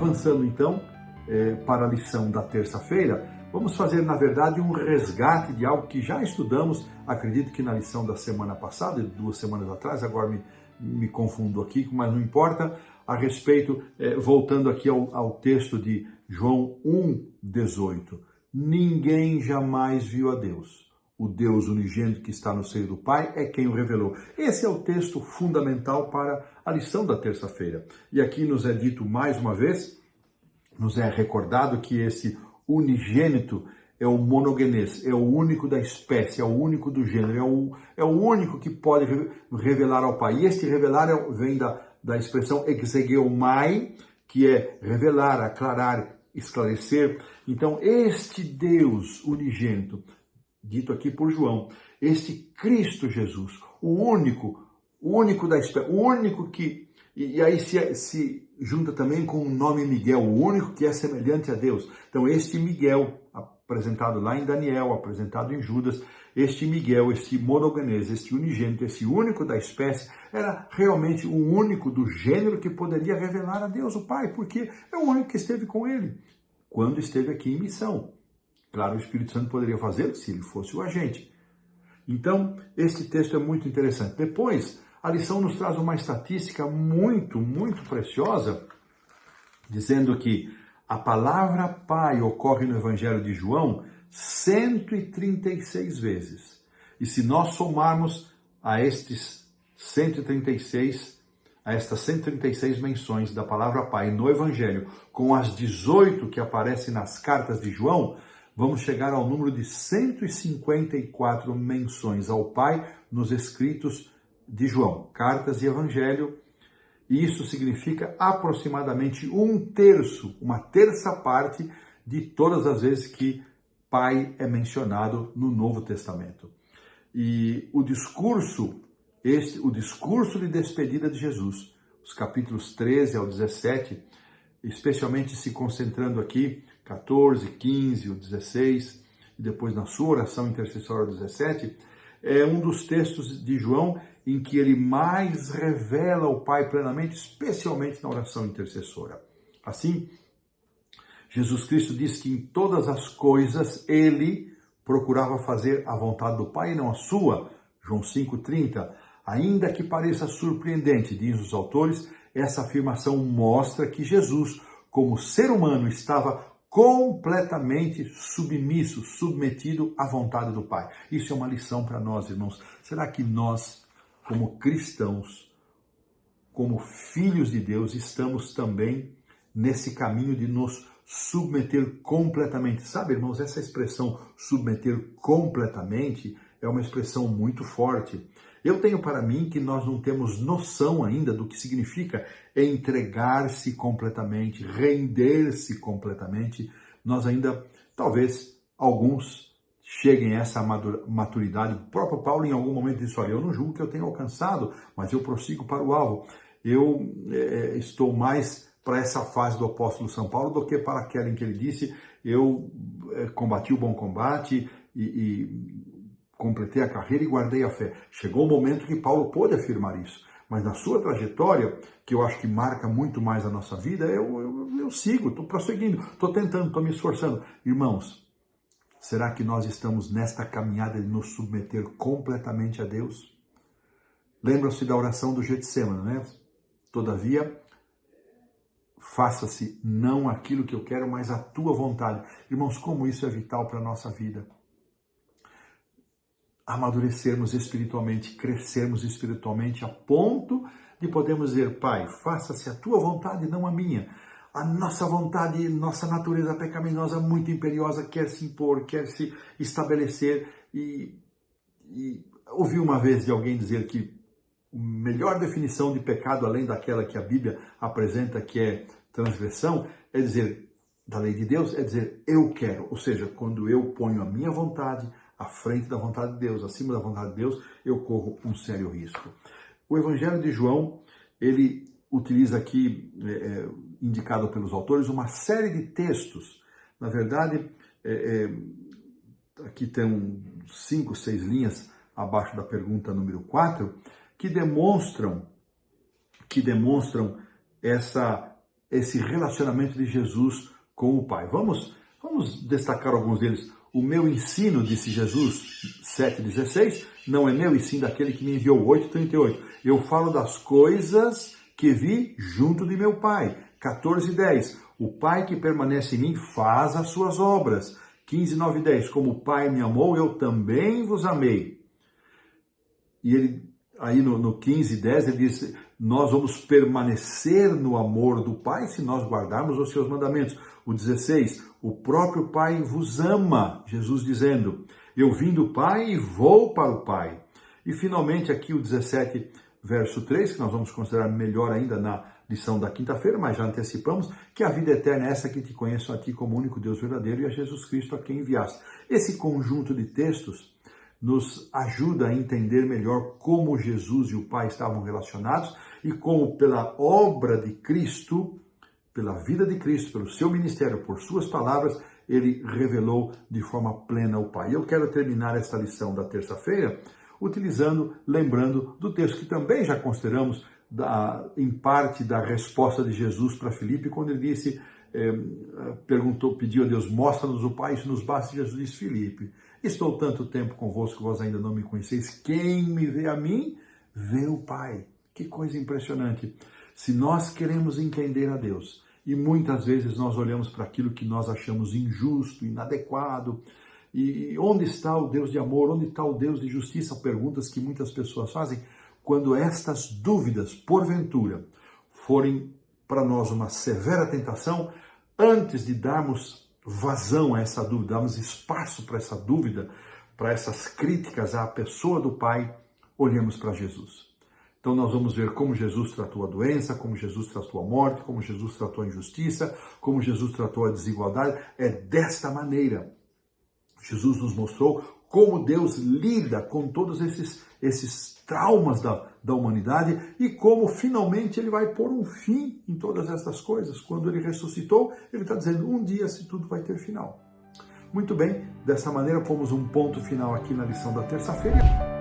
Avançando então para a lição da terça-feira, vamos fazer, na verdade, um resgate de algo que já estudamos, acredito que na lição da semana passada, 2 semanas atrás, agora me confundo aqui, mas não importa, a respeito, voltando aqui ao texto de João 1,18. Ninguém jamais viu a Deus. O Deus unigênito que está no seio do Pai é quem o revelou. Esse é o texto fundamental para a lição da terça-feira. E aqui nos é dito mais uma vez, nos é recordado que esse unigênito é o monogenês, é o único da espécie, é o único do gênero, é o único que pode revelar ao Pai. E este revelar vem da expressão exegeomai, que é revelar, aclarar, esclarecer. Então, este Deus unigênito, dito aqui por João, este Cristo Jesus, o único da espécie, o único que... E aí se junta também com o nome Miguel, o único que é semelhante a Deus. Então, este Miguel, apresentado lá em Daniel, apresentado em Judas, este Miguel, este monogenês, este unigênito, esse único da espécie, era realmente o único do gênero que poderia revelar a Deus, o Pai, porque é o único que esteve com ele quando esteve aqui em missão. Claro, o Espírito Santo poderia fazê-lo se ele fosse o agente. Então, este texto é muito interessante. Depois, a lição nos traz uma estatística muito, muito preciosa, dizendo que a palavra Pai ocorre no Evangelho de João 136 vezes. E se nós somarmos a estas 136 menções da palavra Pai no Evangelho, com as 18 que aparecem nas cartas de João, vamos chegar ao número de 154 menções ao Pai nos escritos de João, cartas e Evangelho. E isso significa aproximadamente uma terça parte de todas as vezes que Pai é mencionado no Novo Testamento. E o discurso de despedida de Jesus, os capítulos 13 ao 17, especialmente se concentrando aqui, 14, 15, o 16, e depois na sua oração intercessória 17, é um dos textos de João em que ele mais revela o Pai plenamente, especialmente na oração intercessora. Assim, Jesus Cristo diz que em todas as coisas ele procurava fazer a vontade do Pai e não a sua, João 5,30. Ainda que pareça surpreendente, diz os autores, essa afirmação mostra que Jesus, como ser humano, estava completamente submetido à vontade do Pai. Isso é uma lição para nós, irmãos. Será que nós, como cristãos, como filhos de Deus, estamos também nesse caminho de nos submeter completamente? Sabe, irmãos, essa expressão submeter completamente é uma expressão muito forte. Eu tenho para mim que nós não temos noção ainda do que significa entregar-se completamente, render-se completamente. Nós ainda, talvez, alguns cheguem a essa maturidade. O próprio Paulo, em algum momento, disse: olha, eu não julgo que eu tenha alcançado, mas eu prossigo para o alvo. Eu estou mais para essa fase do apóstolo São Paulo do que para aquela em que ele disse: eu combati o bom combate e completei a carreira e guardei a fé. Chegou o momento que Paulo pôde afirmar isso. Mas na sua trajetória, que eu acho que marca muito mais a nossa vida, eu sigo, estou prosseguindo, estou tentando, estou me esforçando. Irmãos, será que nós estamos nesta caminhada de nos submeter completamente a Deus? Lembram-se da oração do Getsemane, né? Todavia, faça-se não aquilo que eu quero, mas a tua vontade. Irmãos, como isso é vital para a nossa vida. Amadurecermos espiritualmente, crescermos espiritualmente a ponto de podermos dizer: Pai, faça-se a tua vontade, não a minha. A nossa vontade, nossa natureza pecaminosa muito imperiosa quer se impor, quer se estabelecer. E ouvi uma vez de alguém dizer que a melhor definição de pecado, além daquela que a Bíblia apresenta, que é transgressão, é dizer, da lei de Deus, é dizer eu quero. Ou seja, quando eu ponho a minha vontade à frente da vontade de Deus, acima da vontade de Deus, eu corro um sério risco. O Evangelho de João, ele utiliza aqui, indicado pelos autores, uma série de textos. Na verdade, aqui tem 5, 6 linhas abaixo da pergunta número 4, que demonstram esse relacionamento de Jesus com o Pai. Vamos destacar alguns deles. O meu ensino, disse Jesus, 7,16, não é meu e sim daquele que me enviou, 8,38. Eu falo das coisas que vi junto de meu Pai, 14,10. O Pai que permanece em mim faz as suas obras, 15,9 e 10. Como o Pai me amou, eu também vos amei. E ele, aí no 15,10, ele diz, nós vamos permanecer no amor do Pai se nós guardarmos os seus mandamentos. O 16, o próprio Pai vos ama, Jesus dizendo, eu vim do Pai e vou para o Pai. E finalmente aqui o 17, verso 3, que nós vamos considerar melhor ainda na lição da quinta-feira, mas já antecipamos, que a vida eterna é essa que te conheço a ti como único Deus verdadeiro e a Jesus Cristo a quem enviaste. Esse conjunto de textos nos ajuda a entender melhor como Jesus e o Pai estavam relacionados e como pela obra de Cristo, pela vida de Cristo, pelo seu ministério, por suas palavras, ele revelou de forma plena o Pai. Eu quero terminar esta lição da terça-feira lembrando do texto que também já consideramos em parte da resposta de Jesus para Filipe, quando ele disse, pediu a Deus, mostra-nos o Pai, isso nos basta. Jesus disse, Filipe, estou tanto tempo convosco que vós ainda não me conheceis, quem me vê a mim, vê o Pai. Que coisa impressionante. Se nós queremos entender a Deus, e muitas vezes nós olhamos para aquilo que nós achamos injusto, inadequado, e onde está o Deus de amor, onde está o Deus de justiça? Perguntas que muitas pessoas fazem. Quando estas dúvidas, porventura, forem para nós uma severa tentação, antes de darmos vazão a essa dúvida, darmos espaço para essa dúvida, para essas críticas à pessoa do Pai, olhemos para Jesus. Então nós vamos ver como Jesus tratou a doença, como Jesus tratou a morte, como Jesus tratou a injustiça, como Jesus tratou a desigualdade. É desta maneira. Jesus nos mostrou como Deus lida com todos esses traumas da humanidade e como finalmente ele vai pôr um fim em todas essas coisas. Quando ele ressuscitou, ele está dizendo, um dia se tudo vai ter final. Muito bem, dessa maneira pomos um ponto final aqui na lição da terça-feira.